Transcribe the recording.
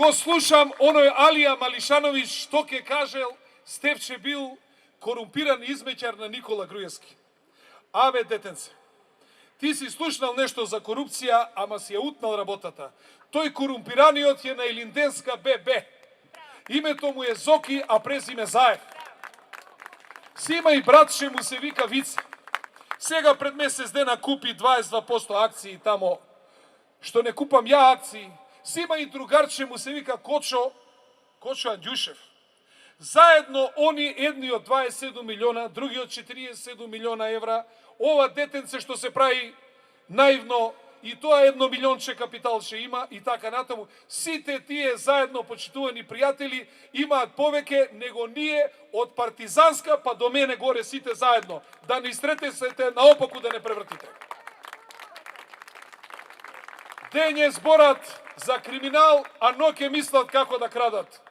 го слушам оној Алија Малишановиќ што ке кажел Стефче бил корумпиран измеќар на Никола Груевски. Абе, детенце, ти си слушнал нешто за корупција, ама си ја утнал работата. Тој корумпираниот е на Илинденска ББ. Името му е Зоки, а презиме Заев. Си има и братше му се вика Вице. Сега пред месец дена купи 22% акции тамо, што не купам ја акции. Си има и другарче му се вика Кочо Андјушев. Заедно они, едни од 27 милиона, други од 47 милиона евра, ова детенце што се прави наивно, и тоа 1 милионче капитал ще има и така натаму. Сите тие заедно, почитувани пријатели, имаат повеќе него ние од партизанска па до мене горе сите заедно. Да не истретесете наопаку да не превртите. Дење зборат за криминал, а ноќе мислат како да крадат.